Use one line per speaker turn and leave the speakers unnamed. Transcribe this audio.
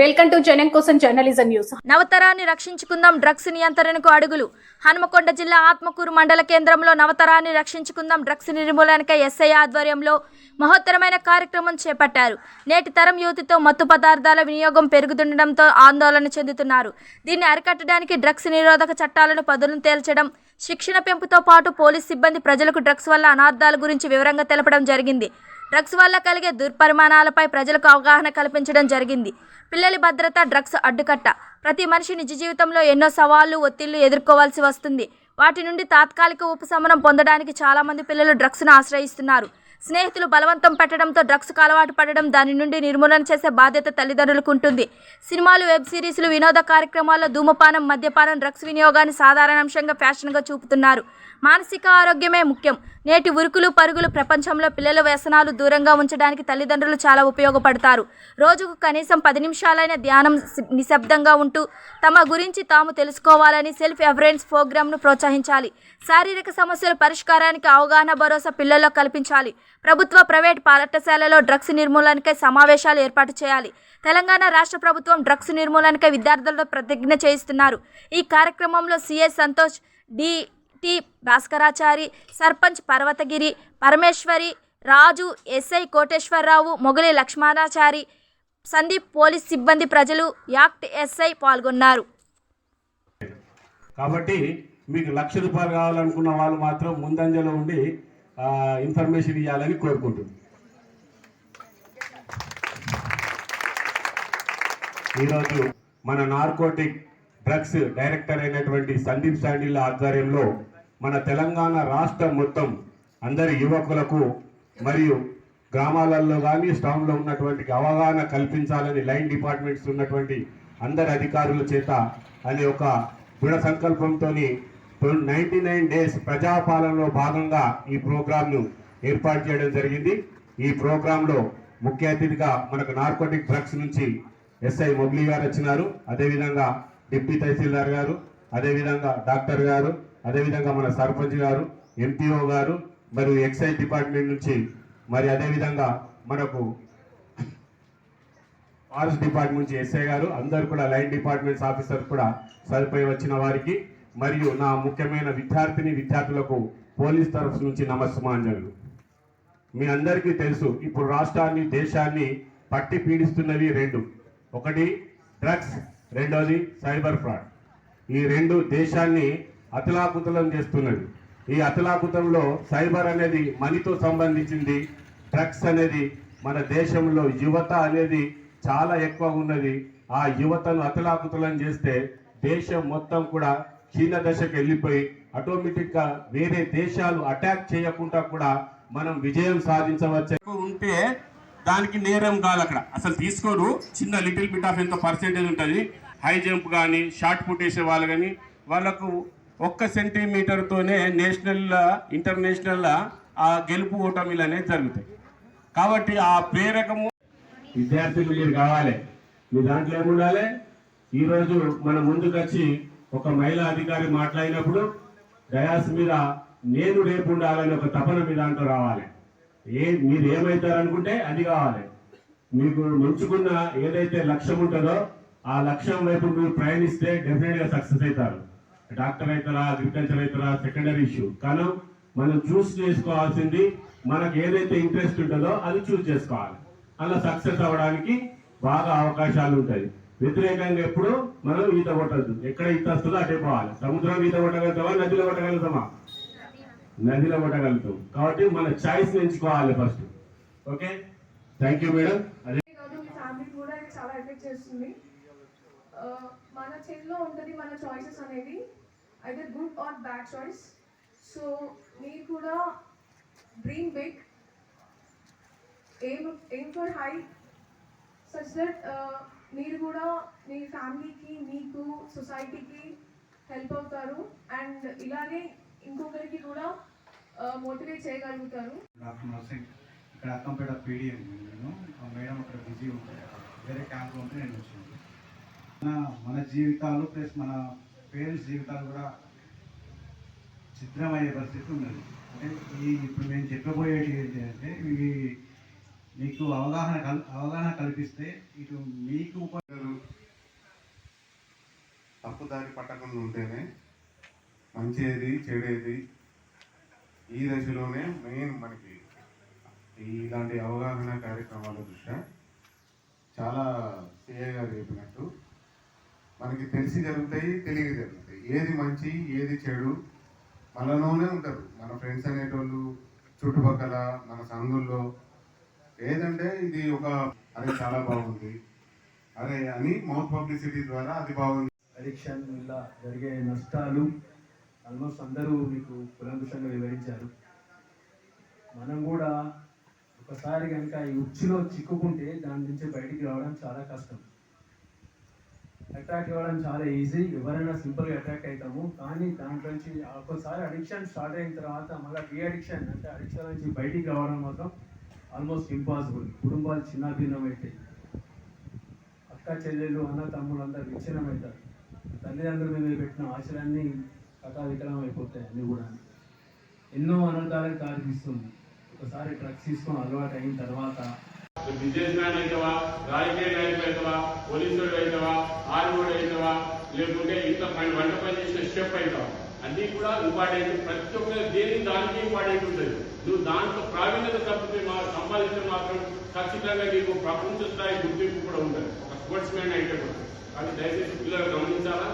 Welcome to జనం కోసం journalism news.
నవతరాన్ని రక్షించుకుందాం, drugs నియంత్రణకు అడుగులు. హనుమకొండ జిల్లా ఆత్మకూరు మండల కేంద్రంలో నవతరాన్ని రక్షించుకుందాం, డ్రగ్స్ నిర్మూలనకై ఎస్ఐ ఆధ్వర్యంలో మహోత్తరమైన కార్యక్రమం చేపట్టారు. నేటి తరం యువతితో మత్తు పదార్థాల వినియోగం పెరుగుతుండటంతో ఆందోళన చెందుతున్నారు. దీన్ని అరికట్టడానికి డ్రగ్స్ నిరోధక చట్టాలను పదును తేల్చడం, శిక్షణ పెంపుతో పాటు పోలీస్ సిబ్బంది ప్రజలకు డ్రగ్స్ వల్ల అనార్థాల గురించి వివరంగా తెలపడం జరిగింది. డ్రగ్స్ వల్ల కలిగే దుర్పరిణామాలపై ప్రజలకు అవగాహన కల్పించడం జరిగింది. పిల్లల భద్రత, డ్రగ్స్ అడ్డుకట్ట. ప్రతి మనిషి నిజ జీవితంలో ఎన్నో సవాళ్లు, ఒత్తిళ్లు ఎదుర్కోవాల్సి వస్తుంది. వాటి నుండి తాత్కాలిక ఉపశమనం పొందడానికి చాలామంది పిల్లలు డ్రగ్స్ను ఆశ్రయిస్తున్నారు. స్నేహితులు బలవంతం పెట్టడంతో డ్రగ్స్కు అలవాటు పడడం, దాని నుండి నిర్మూలన చేసే బాధ్యత తల్లిదండ్రులకు ఉంటుంది. సినిమాలు, వెబ్ సిరీస్లు, వినోద కార్యక్రమాల్లో ధూమపానం, మద్యపానం, డ్రగ్స్ వినియోగాన్ని సాధారణ అంశంగా ఫ్యాషన్గా చూపుతున్నారు. మానసిక ఆరోగ్యమే ముఖ్యం. నేటి ఉరుకులు పరుగులు ప్రపంచంలో పిల్లల వ్యసనాలు దూరంగా ఉంచడానికి తల్లిదండ్రులు చాలా ఉపయోగపడతారు. రోజుకు కనీసం 10 నిమిషాలైన ధ్యానం, నిశ్శబ్దంగా ఉంటూ తమ గురించి తాము తెలుసుకోవాలని సెల్ఫ్ అవేర్నెస్ ప్రోగ్రామ్ను ప్రోత్సహించాలి. శారీరక సమస్యల పరిష్కారానికి అవగాహన, భరోసా పిల్లల్లో కల్పించాలి. ప్రభుత్వ, ప్రైవేట్ పాఠశాలలో డ్రగ్స్ నిర్మూలనకై సమావేశాలు ఏర్పాటు చేయాలి. తెలంగాణ రాష్ట్ర ప్రభుత్వం డ్రగ్స్ నిర్మూలనకై విద్యార్థులతో ప్రతిజ్ఞ చేయిస్తున్నారు. ఈ కార్యక్రమంలో సిఐ సంతోష్, టి భాస్కరాచారి, సర్పంచ్ పర్వతగిరి, పరమేశ్వరి, రాజు, ఎస్ఐ కోటేశ్వరరావు, మొగలి లక్ష్మణాచారి, సందీప్, పోలీస్ సిబ్బంది, ప్రజలు, యాక్ట్ ఎస్ఐ పాల్గొన్నారు.
కాబట్టి మీకు ₹1,00,000 కావాలనుకున్న వాళ్ళు మాత్రం ముందంజలో ఉండి ఇన్ఫర్మేషన్ ఇవ్వాలని కోరుకుంటుంది. ఈరోజు మన నార్కోటిక్ డ్రగ్స్ డైరెక్టర్ అయినటువంటి సందీప్ శాండిల్ ఆధ్వర్యంలో మన తెలంగాణ రాష్ట్రం మొత్తం అందరి యువకులకు మరియు గ్రామాలలో కానీ టౌన్లో ఉన్నటువంటి అవగాహన కల్పించాలని లైన్ డిపార్ట్మెంట్స్ ఉన్నటువంటి అందరి అధికారుల చేత అని ఒక దృఢ సంకల్పంతో 99 డేస్ ప్రజాపాలనలో భాగంగా ఈ ప్రోగ్రాంను ఏర్పాటు చేయడం జరిగింది. ఈ ప్రోగ్రాంలో ముఖ్య అతిథిగా మనకు నార్కోటిక్ డ్రగ్స్ నుంచి ఎస్ఐ మొగ్లీ గారు వచ్చినారు. అదేవిధంగా డిప్యూటీ తహసీల్దార్ గారు, అదేవిధంగా డాక్టర్ గారు, అదేవిధంగా మన సర్పంచ్ గారు, ఎంపీఓ గారు, మరియు ఎక్సైజ్ డిపార్ట్మెంట్ నుంచి, మరి అదేవిధంగా మనకు ఫారెస్ట్ డిపార్ట్మెంట్ నుంచి ఎస్ఐ గారు, అందరు కూడా లైన్ డిపార్ట్మెంట్స్ ఆఫీసర్ కూడా సరిపోయి వచ్చిన వారికి, మరియు నా ముఖ్యమైన విద్యార్థులకు పోలీస్ తరఫు నుంచి నమస్సుమాంజలు. మీ అందరికీ తెలుసు, ఇప్పుడు రాష్ట్రాన్ని, దేశాన్ని పట్టి పీడిస్తున్నవి 2. ఒకటి డ్రగ్స్, రెండోది సైబర్ ఫ్రాడ్. ఈ 2 దేశాన్ని అతలాకుతలం చేస్తున్నది. ఈ అతలాకుతంలో సైబర్ అనేది మనీతో సంబంధించింది, డ్రగ్స్ అనేది మన దేశంలో యువత అనేది చాలా ఎక్కువ ఉన్నది. ఆ యువతను అతలాకుతలం చేస్తే దేశం మొత్తం కూడా క్షీణ దశకు వెళ్ళిపోయి ఆటోమేటిక్గా వేరే దేశాలు అటాక్ చేయకుండా కూడా మనం విజయం సాధించవచ్చు. ఉంటే దానికి నేరం కాదు, అక్కడ అసలు తీసుకోరు. చిన్న లిటిల్ బిట్ ఆఫ్ ఎంతో పర్సెంటేజ్ ఉంటుంది. హై జంప్ కానీ, షార్ట్ పుట్ వేసే వాళ్ళు కానీ, వాళ్ళకు 1 సెంటీమీటర్తోనే నేషనల్, ఇంటర్నేషనల్ ఆ గెలుపు ఓటమిలు అనేది జరుగుతాయి. కాబట్టి ఆ ప్రేరకము విద్యార్థులు మీరు కావాలి. మీ దాంట్లో ఏముండాలి? ఈరోజు మన ముందుకు వచ్చి ఒక మహిళా అధికారి మాట్లాడినప్పుడు డయాస్ మీద నేను రేపు ఉండాలని ఒక తపన మీ దాంట్లో రావాలి. మీరు ఏమవుతారనుకుంటే అది కావాలి. మీకు మంచుకున్న ఏదైతే లక్ష్యం ఉంటుందో ఆ లక్ష్యం వైపు మీరు ప్రయాణిస్తే డెఫినెట్గా సక్సెస్ అవుతారు. డాక్టర్ అవుతారా, అగ్రికల్చర్ అవుతారా, సెకండరీ ఇష్యూ. కానీ మనం చూస్ చేసుకోవాల్సింది మనకు ఏదైతే ఇంట్రెస్ట్ ఉంటుందో అది చూస్ చేసుకోవాలి. అలా సక్సెస్ అవ్వడానికి బాగా అవకాశాలు ఉంటాయి. వ్యతిరేకంగా ఎప్పుడు మనం ఈత కొట్టద్దు. ఎక్కడ ఈత వస్తుందో అటే పోవాలి. సముద్రం ఈత కొట్టగలుగుతామా, నదిలో కొట్టగలుగుతామా? నదిలో కొట్టగలుగుతాం. కాబట్టి మన చాయిస్ ఎంచుకోవాలి first. Okay, thank you madam. అదే
కూడా చాలా ఎఫెక్ట్ చేస్తుంది. మన చేతిలో ఉంటుంది మన చాయిసెస్ అనేది, either good or bad choice. So మీరు కూడా dream big, aim for high, such that మీరు కూడా మీ ఫ్యామిలీకి, మీకు, సొసైటీకి హెల్ప్ అవుతారు. అండ్ ఇలాగే ఇంకొకరికి కూడా మోటివేట్ చేయగలుగుతారు.
ఇక్కడ అక్కంపేట పీడిఎం నేను మేడం అక్కడ బిజీ ఉంటాయి, వేరే క్యాంప్లో ఉంటే నేను వచ్చాను. మన జీవితాలు ప్లస్ మన పేరెంట్స్ జీవితాలు కూడా చిత్రమయ్యే పరిస్థితి ఉన్నది. అంటే ఇప్పుడు నేను చెప్పబోయేది ఏంటంటే మీకు అవగాహన కల్పిస్తే ఇటు మీకు
తప్పుదారి పట్టకుండా ఉంటేనే మంచేది చెడేది ఈ దశలోనే మెయిన్ మనకి ఇలాంటి అవగాహన కార్యక్రమాల దృష్ట్యా చాలా సిఐ గారు చెప్పినట్టు మనకి తెలిసి జరుగుతాయి, తెలియక జరుగుతాయి. ఏది మంచి ఏది చెడు మనలోనే ఉంటారు. మన ఫ్రెండ్స్ అనేటోళ్ళు చుట్టుపక్కల మన సంఘుల్లో ఏదంటే ఇది ఒక అదే చాలా బాగుంది అదే అని మౌత్ పబ్లిసిటీ ద్వారా అది బాగుంది.
అడిక్షన్ వల్ల జరిగే నష్టాలు ఆల్మోస్ట్ అందరూ మీకు కులంకుషంగా వివరించారు. మనం కూడా ఒకసారి కనుక ఈ ఉచ్చులో చిక్కుకుంటే దాని నుంచి బయటికి రావడం చాలా కష్టం. అట్రాక్ట్ అవ్వడం చాలా ఈజీ, ఎవరైనా సింపుల్గా అట్రాక్ట్ అవుతాము. కానీ దాంట్లో నుంచి ఒకసారి అడిక్షన్ స్టార్ట్ అయిన తర్వాత మళ్ళీ రీ అడిక్షన్ అంటే అడిక్షన్ నుంచి బయటికి రావడం మాత్రం ఆల్మోస్ట్ ఇంపాసిబుల్. కుటుంబాలు చిన్నభిన్నం అవుతాయి, అక్క చెల్లెళ్ళు అన్న తమ్ముళ్ళు అందరూ విచ్ఛిన్నం అవుతారు. తల్లిదండ్రుల మీద పెట్టిన ఆశలన్నీ కథావికలం అయిపోతాయి. అన్నీ కూడా ఎన్నో అనర్థాలకు దారితీస్తుంది. ఒకసారి డ్రగ్స్ తీసుకొని అలవాటు అయిన తర్వాత
బిజినెస్ మ్యాన్ అవుతావా, రాజకీయ నాయకులు అవుతావా, పోలీసులు అవుతావా, ఆర్మీడు అవుతావా, లేకుంటే ఇంట్లో వంట పని చేసిన షెఫ్ అవుతావా, అన్నీ కూడా ఇంపార్టెంట్. ప్రతి ఒక్క దేని దానికి ఇంపార్టెంట్ ఉంటుంది. నువ్వు దాంట్లో ప్రావీణ్యత తప్పితే సంపాదించడం మాత్రం ఖచ్చితంగా నీకు ప్రపంచ స్థాయి గుర్తింపు కూడా ఉంటుంది, ఒక స్పోర్ట్స్ మ్యాన్ అయితే కూడా. కానీ దయచేసి పిల్లలు గమనించాలా.